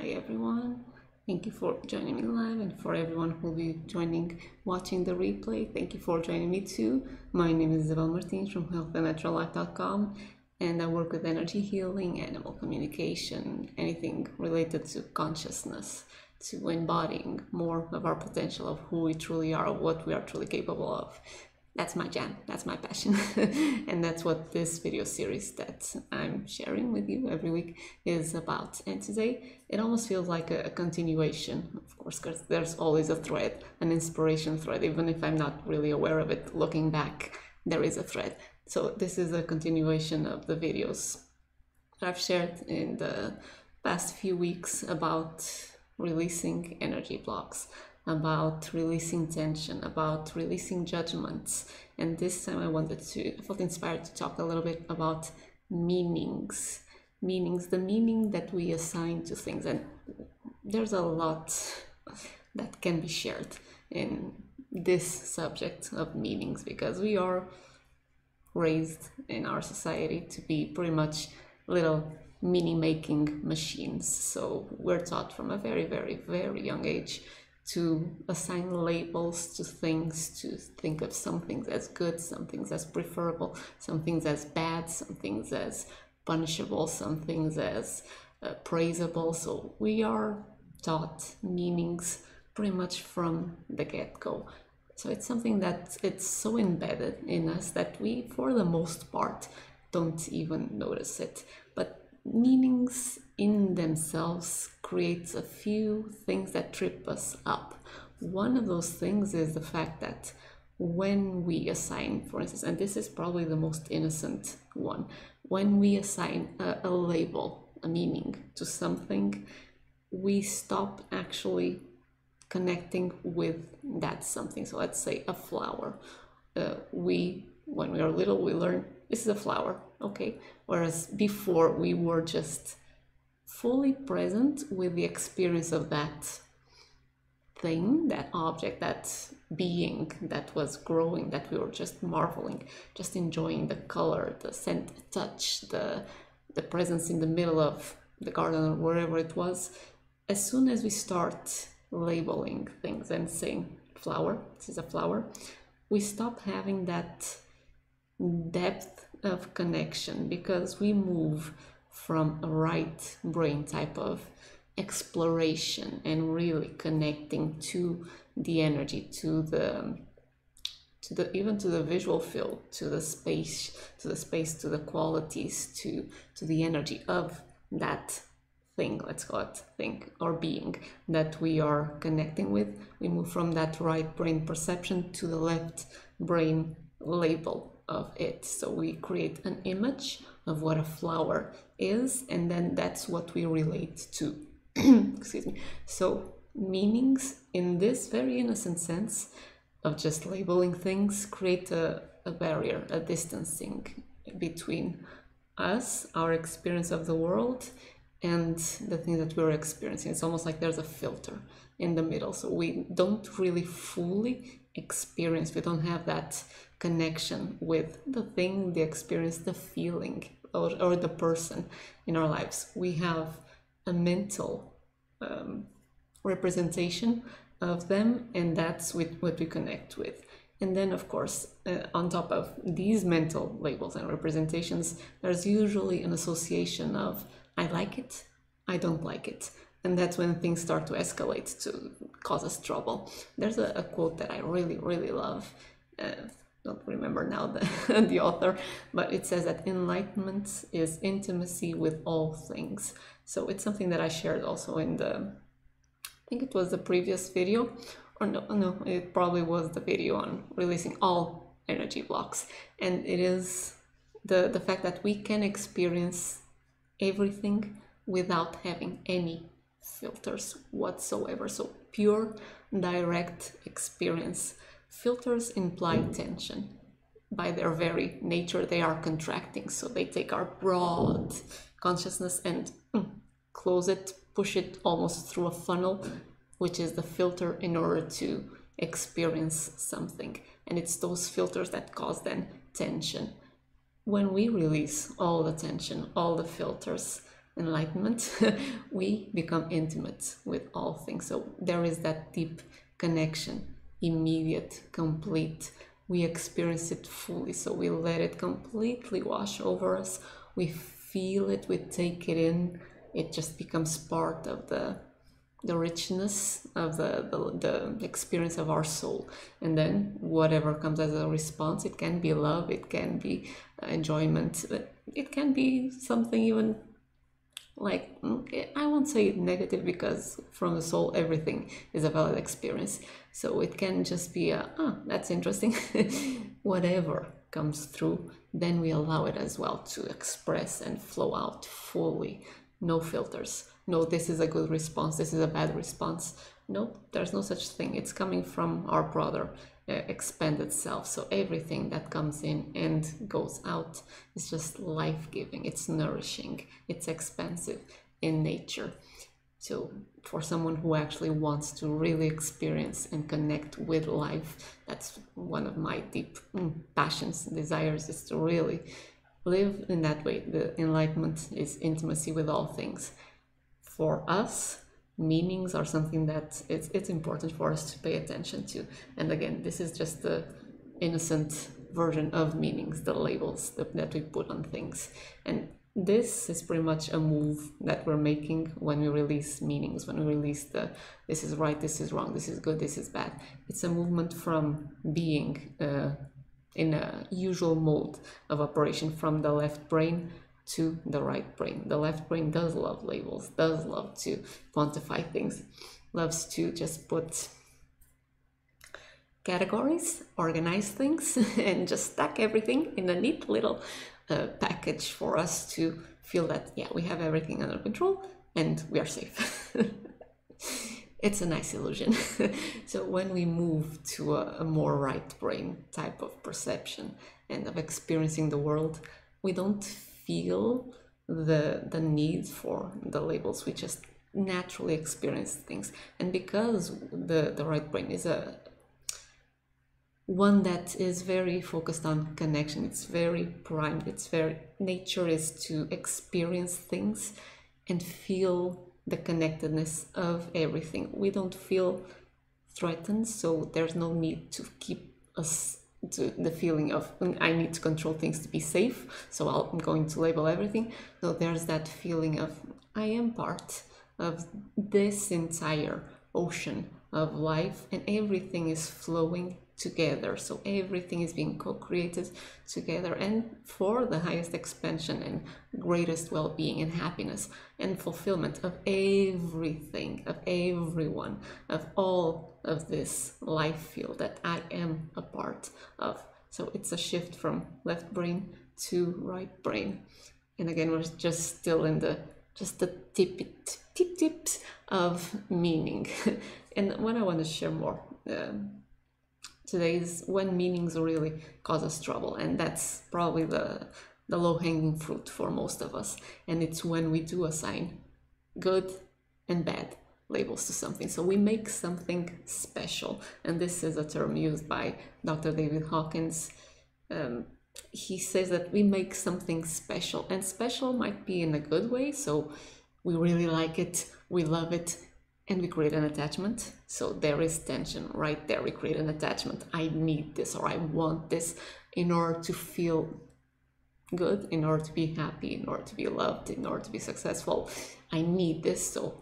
Hi everyone, thank you for joining me live, and for everyone who will be watching the replay, thank you for joining me too. My name is Isabel Martins from healthandnaturallife.com, and I work with energy healing, animal communication, anything related to consciousness, to embodying more of our potential of who we truly are, of what we are truly capable of. That's my jam, that's my passion. And that's what this video series that I'm sharing with you every week is about. And today it almost feels like a continuation, of course, because there's always a thread, an inspiration thread. Even if I'm not really aware of it, looking back, there is a thread. So this is a continuation of the videos that I've shared in the past few weeks about releasing energy blocks, about releasing tension, about releasing judgments. And this time I felt inspired to talk a little bit about meanings, the meaning that we assign to things. And there's a lot that can be shared in this subject of meanings, because we are raised in our society to be pretty much little meaning making machines. So we're taught from a very, very, very young age to assign labels to things, to think of some things as good, some things as preferable, some things as bad, some things as punishable, some things as praisable. So we are taught meanings pretty much from the get-go. So it's something that it's so embedded in us that we, for the most part, don't even notice it. But meanings in themselves create a few things that trip us up. One of those things is the fact that when we assign, for instance, and this is probably the most innocent one, when we assign a label, a meaning to something, we stop actually connecting with that something. So let's say a flower. When we are little, we learn this is a flower, okay? Whereas before we were just fully present with the experience of that thing, that object, that being that was growing, that we were just marveling, just enjoying the color, the scent, the touch, the presence in the middle of the garden or wherever it was. As soon as we start labeling things and saying flower, this is a flower, we stop having that depth of connection, because we move from a right brain type of exploration and really connecting to the energy, to the even to the visual field, to the space, to the qualities, to the energy of that thing, let's call it thing or being that we are connecting with. We move from that right brain perception to the left brain label of it. So we create an image of what a flower is, and then that's what we relate to. Excuse me. So meanings in this very innocent sense of just labeling things create a barrier, a distancing between us, our experience of the world, and the thing that we're experiencing. It's almost like there's a filter in the middle. So we don't really fully experience, we don't have that connection with the thing, the experience, the feeling, or the person in our lives. We have a mental representation of them, and that's with what we connect with. And then, of course, on top of these mental labels and representations, there's usually an association of I like it, I don't like it. And that's when things start to escalate, to cause us trouble. There's a quote that I really, really love. Don't remember now the author, but it says that enlightenment is intimacy with all things. So it's something that I shared also in I think it was the previous video, or no, it probably was the video on releasing all energy blocks. And it is the fact that we can experience everything without having any filters whatsoever. So pure, direct experience. Filters imply tension. By their very nature, they are contracting. So they take our broad consciousness and close it, push it almost through a funnel, which is the filter, in order to experience something. And it's those filters that cause then tension. When we release all the tension, all the filters, enlightenment, we become intimate with all things. So there is that deep connection, immediate, complete. We experience it fully, so we let it completely wash over us. We feel it, we take it in. It just becomes part of the richness of the experience of our soul. And then whatever comes as a response, it can be love, it can be enjoyment, it can be something even like, I won't say negative, because from the soul everything is a valid experience. So it can just be that's interesting. Whatever comes through, then we allow it as well to express and flow out fully. No filters. No, this is a good response, this is a bad response. No, there's no such thing. It's coming from our brother expanded self. So everything that comes in and goes out is just life-giving, it's nourishing, it's expansive in nature. So for someone who actually wants to really experience and connect with life, that's one of my deep passions, desires, is to really live in that way. The enlightenment is intimacy with all things. For us, meanings are something that it's important for us to pay attention to. And again, this is just the innocent version of meanings, the labels that we put on things. And this is pretty much a move that we're making when we release meanings, when we release this is right, this is wrong, this is good, this is bad. It's a movement from being in a usual mode of operation, from the left brain to the right brain. The left brain does love labels, does love to quantify things, loves to just put categories, organize things, and just stack everything in a neat little package for us to feel that, yeah, we have everything under control and we are safe. It's a nice illusion. So when we move to a more right brain type of perception and of experiencing the world, we don't feel the need for the labels. We just naturally experience things. And because the right brain is one that is very focused on connection, it's very primed, it's very, nature is to experience things and feel the connectedness of everything. We don't feel threatened, so there's no need to keep us to the feeling of I need to control things to be safe, so I'm going to label everything. So there's that feeling of I am part of this entire ocean of life, and everything is flowing together. So everything is being co-created together, and for the highest expansion and greatest well-being and happiness and fulfillment of everything, of everyone, of all of this life field that I am a part of. So it's a shift from left brain to right brain. And again, we're just still in the tips of meaning. And what I want to share more today is when meanings really cause us trouble, and that's probably the low-hanging fruit for most of us. And it's when we do assign good and bad labels to something. So we make something special, and this is a term used by Dr. David Hawkins. He says that we make something special, and special might be in a good way. So we really like it, we love it, and we create an attachment. So there is tension right there. We create an attachment. I need this, or I want this in order to feel good, in order to be happy, in order to be loved, in order to be successful. I need this. So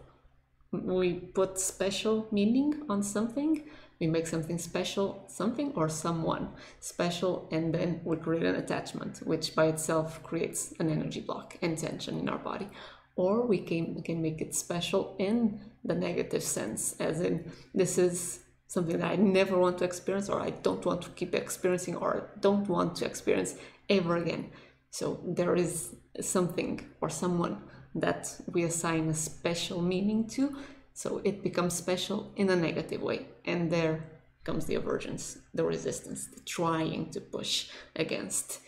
we put special meaning on something. We make something special, something or someone special, and then we create an attachment, which by itself creates an energy block and tension in our body. Or we can make it special in the negative sense, as in this is something that I never want to experience, or I don't want to keep experiencing, or I don't want to experience ever again. So there is something or someone that we assign a special meaning to, so it becomes special in a negative way. And there comes the aversions, the resistance, the trying to push against.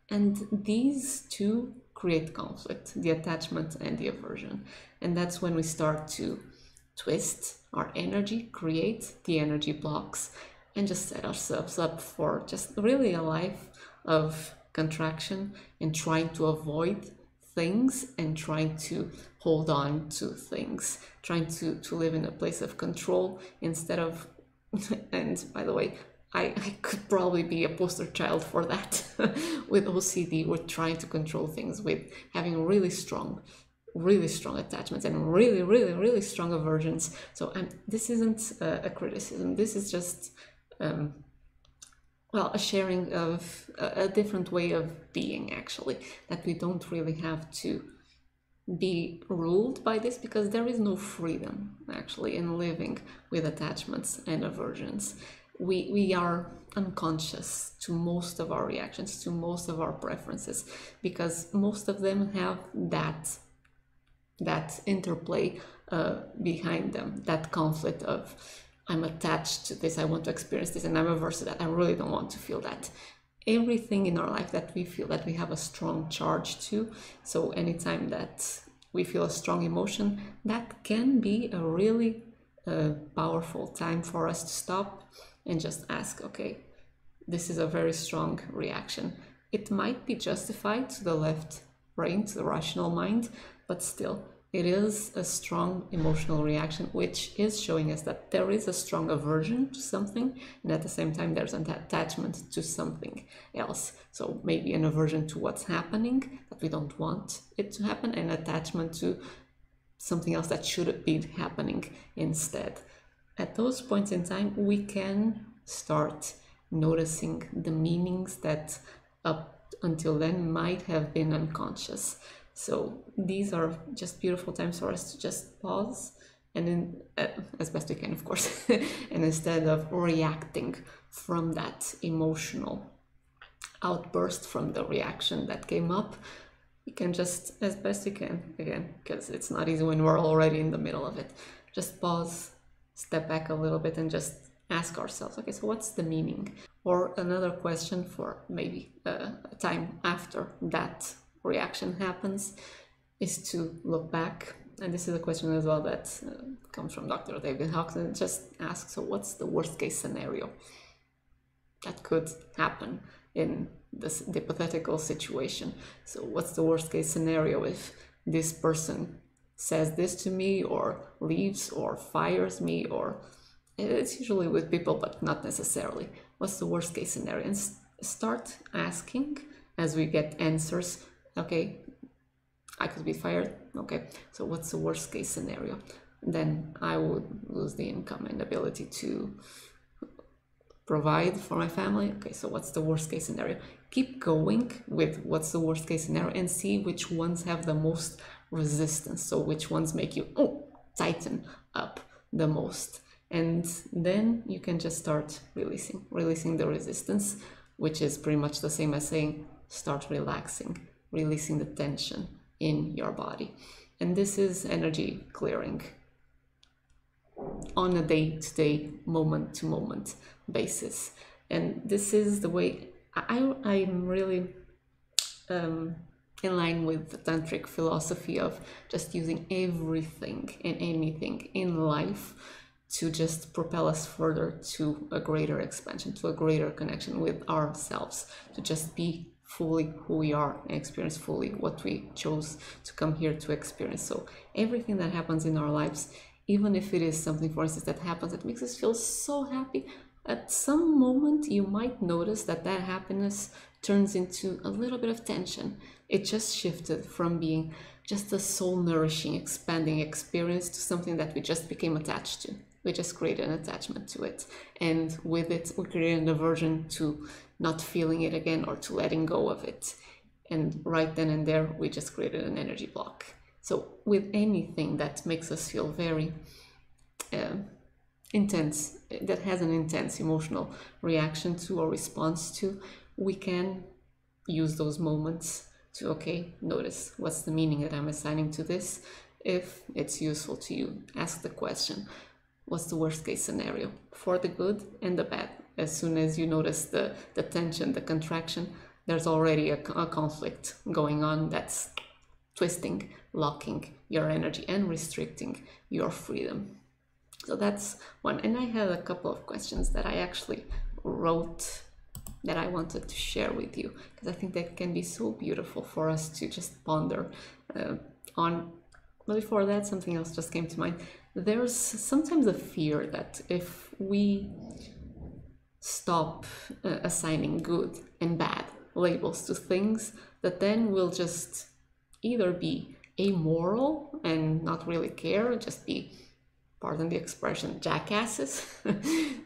And these two create conflict, the attachment and the aversion. And that's when we start to twist our energy, create the energy blocks, and just set ourselves up for just really a life of contraction and trying to avoid things and trying to hold on to things, trying to live in a place of control instead of, and by the way, I could probably be a poster child for that. With OCD, we're trying to control things, with having really strong attachments and really strong aversions. So this isn't a criticism. This is just well, a sharing of a different way of being, actually, that we don't really have to be ruled by this, because there is no freedom actually in living with attachments and aversions. We are unconscious to most of our reactions, to most of our preferences, because most of them have that interplay behind them, that conflict of, I'm attached to this, I want to experience this, and I'm averse to that, I really don't want to feel that. Everything in our life that we feel that we have a strong charge to, so anytime that we feel a strong emotion, that can be a really powerful time for us to stop and just ask, okay, this is a very strong reaction. It might be justified to the left brain, to the rational mind, but still, it is a strong emotional reaction, which is showing us that there is a strong aversion to something, and at the same time there's an attachment to something else. So maybe an aversion to what's happening, that we don't want it to happen, and attachment to something else that should be happening instead. At those points in time, we can start noticing the meanings that up until then might have been unconscious. So these are just beautiful times for us to just pause, and then, as best we can, of course, and instead of reacting from that emotional outburst, from the reaction that came up, we can just, as best we can, again, because it's not easy when we're already in the middle of it, just pause, step back a little bit, and just ask ourselves, okay, so what's the meaning? Or another question for maybe a time after that reaction happens is to look back, and this is a question as well that comes from Dr. David Hawkes, and just ask, so what's the worst case scenario that could happen in this hypothetical situation? So what's the worst case scenario if this person says this to me, or leaves, or fires me, or it's usually with people, but not necessarily. What's the worst case scenario? And start asking as we get answers. Okay, I could be fired. Okay, so what's the worst case scenario? Then I would lose the income and ability to provide for my family. Okay, so what's the worst case scenario? Keep going with what's the worst case scenario and see which ones have the most resistance. So which ones make you tighten up the most. And then you can just start releasing the resistance, which is pretty much the same as saying start relaxing, releasing the tension in your body. And this is energy clearing on a day-to-day, moment-to-moment basis. And this is the way I'm really in line with the tantric philosophy of just using everything and anything in life to just propel us further to a greater expansion, to a greater connection with ourselves, to just be fully who we are and experience fully what we chose to come here to experience. So everything that happens in our lives, even if it is something, for instance, that happens that makes us feel so happy, at some moment you might notice that that happiness turns into a little bit of tension. It just shifted from being just a soul-nourishing, expanding experience to something that we just became attached to. We just created an attachment to it, and with it we created an aversion to not feeling it again or to letting go of it, and right then and there we just created an energy block. So with anything that makes us feel very intense, that has an intense emotional reaction to or response to, we can use those moments to, okay, notice what's the meaning that I'm assigning to this. If it's useful to you, ask the question, what's the worst case scenario, for the good and the bad? As soon as you notice the tension, the contraction, there's already a conflict going on that's twisting, locking your energy and restricting your freedom. So that's one. And I had a couple of questions that I actually wrote that I wanted to share with you, because I think that can be so beautiful for us to just ponder on. But before that, something else just came to mind. There's sometimes a fear that if we stop assigning good and bad labels to things, that then we'll just either be amoral and not really care, just be, pardon the expression, jackasses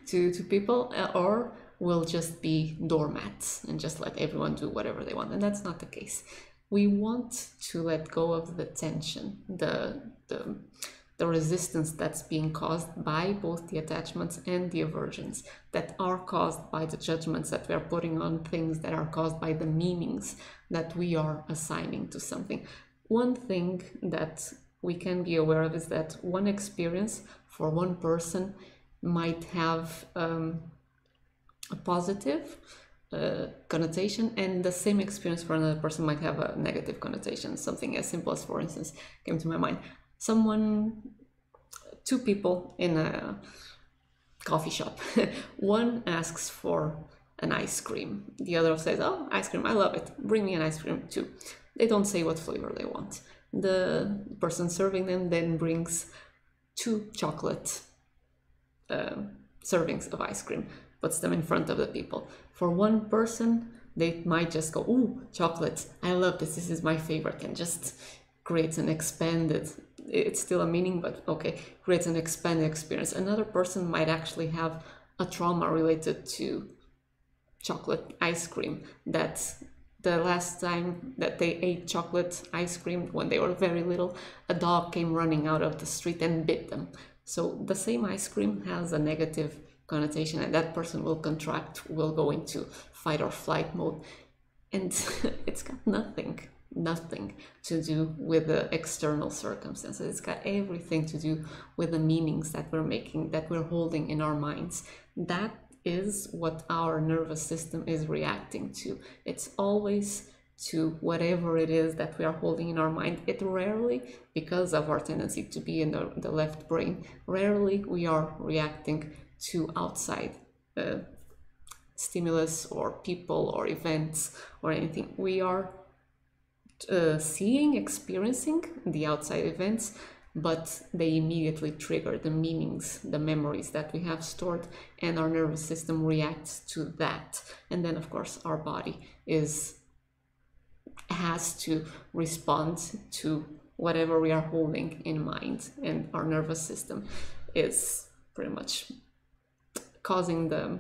to people, or we'll just be doormats and just let everyone do whatever they want. And that's not the case. We want to let go of the tension, the resistance that's being caused by both the attachments and the aversions, that are caused by the judgments that we are putting on things, that are caused by the meanings that we are assigning to something. One thing that we can be aware of is that one experience for one person might have a positive connotation, and the same experience for another person might have a negative connotation. Something as simple as, for instance, came to my mind. Two people in a coffee shop. One asks for an ice cream. The other says, oh, ice cream, I love it. Bring me an ice cream too. They don't say what flavor they want. The person serving them then brings 2 chocolate servings of ice cream, puts them in front of the people. For one person, they might just go, ooh, chocolate, I love this, this is my favorite, and just creates an expanded, it's still a meaning, but okay, creates an expanded experience. Another person might actually have a trauma related to chocolate ice cream, that the last time that they ate chocolate ice cream when they were very little, a dog came running out of the street and bit them. So the same ice cream has a negative connotation, and that person will contract, will go into fight or flight mode. And it's got nothing to do with the external circumstances. It's got everything to do with the meanings that we're making, that we're holding in our minds. That is what our nervous system is reacting to. It's always to whatever it is that we are holding in our mind. It rarely, because of our tendency to be in the left brain, rarely we are reacting to outside stimulus or people or events or anything. We are seeing, experiencing the outside events, but they immediately trigger the meanings, the memories that we have stored, and our nervous system reacts to that. And then, of course, our body has to respond to whatever we are holding in mind, and our nervous system is pretty much causing the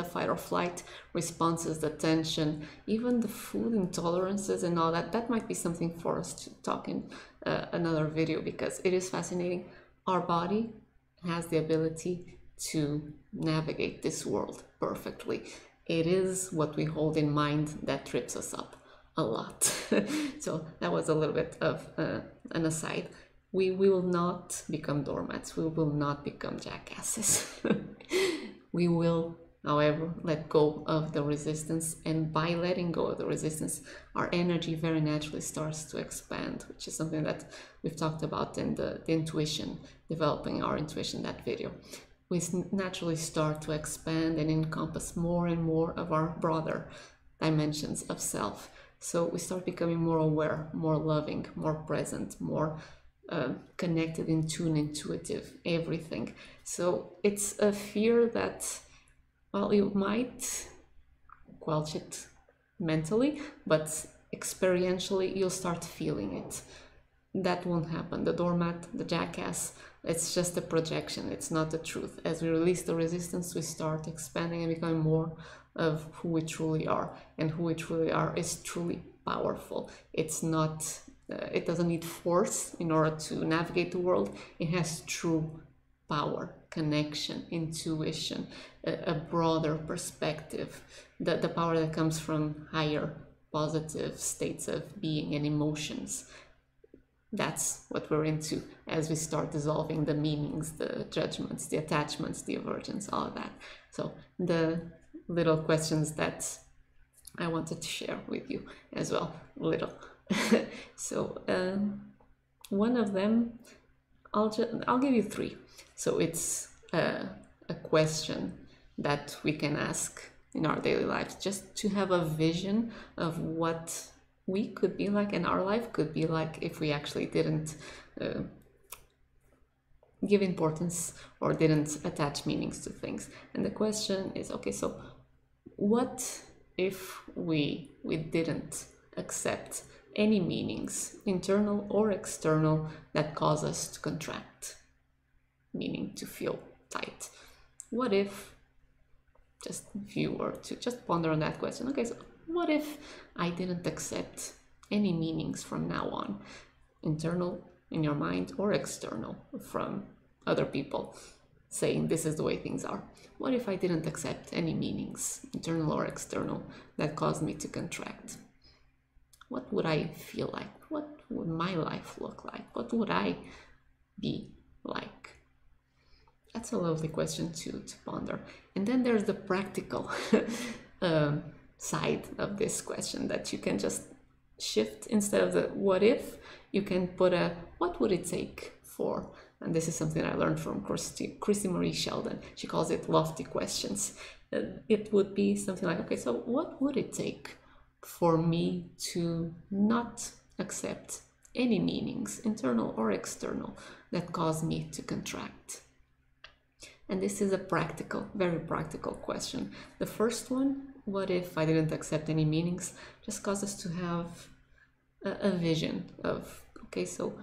fight or flight responses, the tension, even the food intolerances and all that. That might be something for us to talk in another video, because it is fascinating. Our body has the ability to navigate this world perfectly. It is what we hold in mind that trips us up a lot. So that was a little bit of an aside. We will not become doormats. We will not become jackasses. We will, however, let go of the resistance, and by letting go of the resistance, our energy very naturally starts to expand, which is something that we've talked about in the intuition, developing our intuition, that video. We naturally start to expand and encompass more and more of our broader dimensions of self. So we start becoming more aware, more loving, more present, more connected, in tune, intuitive, everything. So it's a fear that, well, you might quelch it mentally, but experientially you'll start feeling it. That won't happen. The doormat, the jackass, it's just a projection. It's not the truth. As we release the resistance, we start expanding and becoming more of who we truly are. And who we truly are is truly powerful. It's not, it doesn't need force in order to navigate the world. It has true power, connection, intuition, a broader perspective, the power that comes from higher positive states of being and emotions. That's what we're into as we start dissolving the meanings, the judgments, the attachments, the aversions, all of that. So the little questions that I wanted to share with you as well, little. So one of them, I'll give you 3. So it's a question that we can ask in our daily lives, just to have a vision of what we could be like and our life could be like if we actually didn't give importance or didn't attach meanings to things. And the question is, okay, so what if we didn't accept any meanings, internal or external, that cause us to contract, meaning to feel tight? What if, just if you were to just ponder on that question, okay, so what if I didn't accept any meanings from now on, internal in your mind or external from other people saying this is the way things are? What if I didn't accept any meanings, internal or external, that caused me to contract? What would I feel like? What would my life look like? What would I be like? That's a lovely question to ponder. And then there's the practical side of this question that you can just shift. Instead of the what if, you can put a what would it take for. And this is something I learned from Christy Marie Sheldon. She calls it lofty questions. It would be something like, okay, so what would it take for me to not accept any meanings, internal or external, that cause me to contract? And this is a practical, very practical question. The first one, what if I didn't accept any meanings, just causes us to have a vision of, okay, so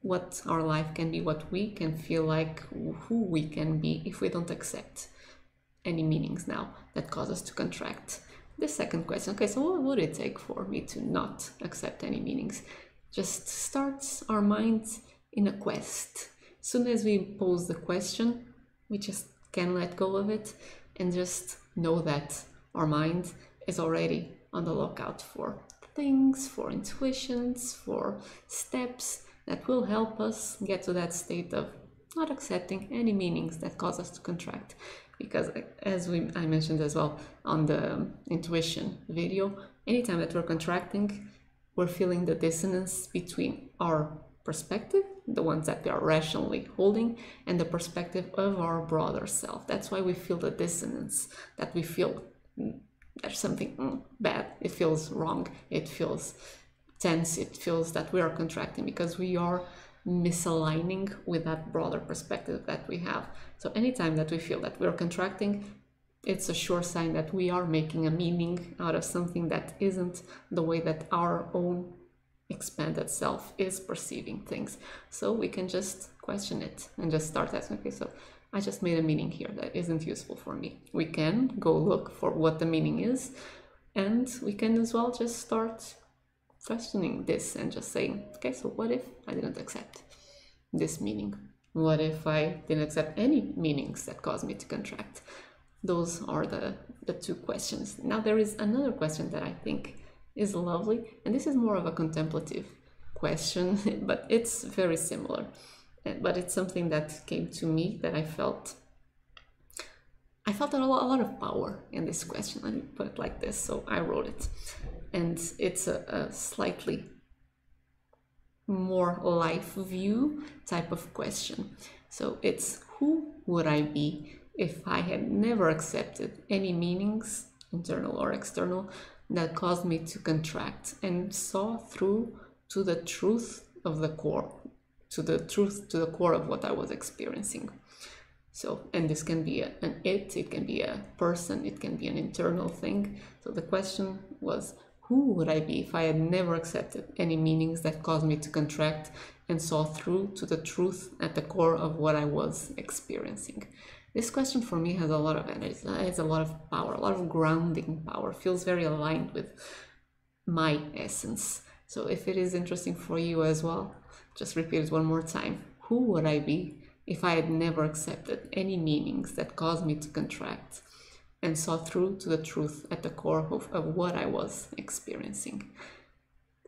what our life can be, what we can feel like, who we can be if we don't accept any meanings now that cause us to contract. The second question, okay, so what would it take for me to not accept any meanings? Just starts our minds in a quest. As soon as we pose the question, we just can let go of it and just know that our mind is already on the lookout for things, for intuitions, for steps that will help us get to that state of not accepting any meanings that cause us to contract. Because as I mentioned as well on the intuition video, anytime that we're contracting, we're feeling the dissonance between our perspective, the ones that we are rationally holding, and the perspective of our broader self. That's why we feel the dissonance, that we feel there's something bad, it feels wrong, it feels tense, it feels that we are contracting because we are misaligning with that broader perspective that we have. So anytime that we feel that we're contracting, it's a sure sign that we are making a meaning out of something that isn't the way that our own expanded self is perceiving things. So we can just question it and just start asking, okay, so I just made a meaning here that isn't useful for me. We can go look for what the meaning is, and we can as well just start questioning this and just saying, okay, so what if I didn't accept this meaning? What if I didn't accept any meanings that cause me to contract? Those are the two questions. Now there is another question that I think is lovely, and this is more of a contemplative question, but it's very similar. But it's something that came to me that I felt a lot of power in this question. Let me put it like this. So I wrote it, and it's a slightly more life view type of question. So it's, who would I be if I had never accepted any meanings, internal or external, that caused me to contract, and saw through to the truth of the core, to the core of what I was experiencing. So, and this can be it can be a person, it can be an internal thing. So the question was, who would I be if I had never accepted any meanings that caused me to contract, and saw through to the truth at the core of what I was experiencing? This question for me has a lot of energy, it has a lot of power, a lot of grounding power, feels very aligned with my essence. So if it is interesting for you as well, just repeat it one more time. Who would I be if I had never accepted any meanings that caused me to contract, and saw through to the truth at the core of what I was experiencing?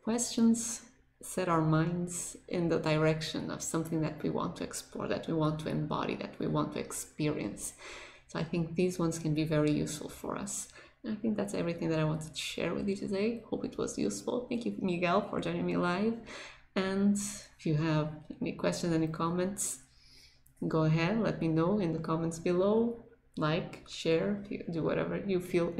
Questions set our minds in the direction of something that we want to explore, that we want to embody, that we want to experience. So I think these ones can be very useful for us. And I think that's everything that I wanted to share with you today. Hope it was useful. Thank you, Miguel, for joining me live. And if you have any questions, any comments, go ahead, let me know in the comments below. like, share, do whatever you feel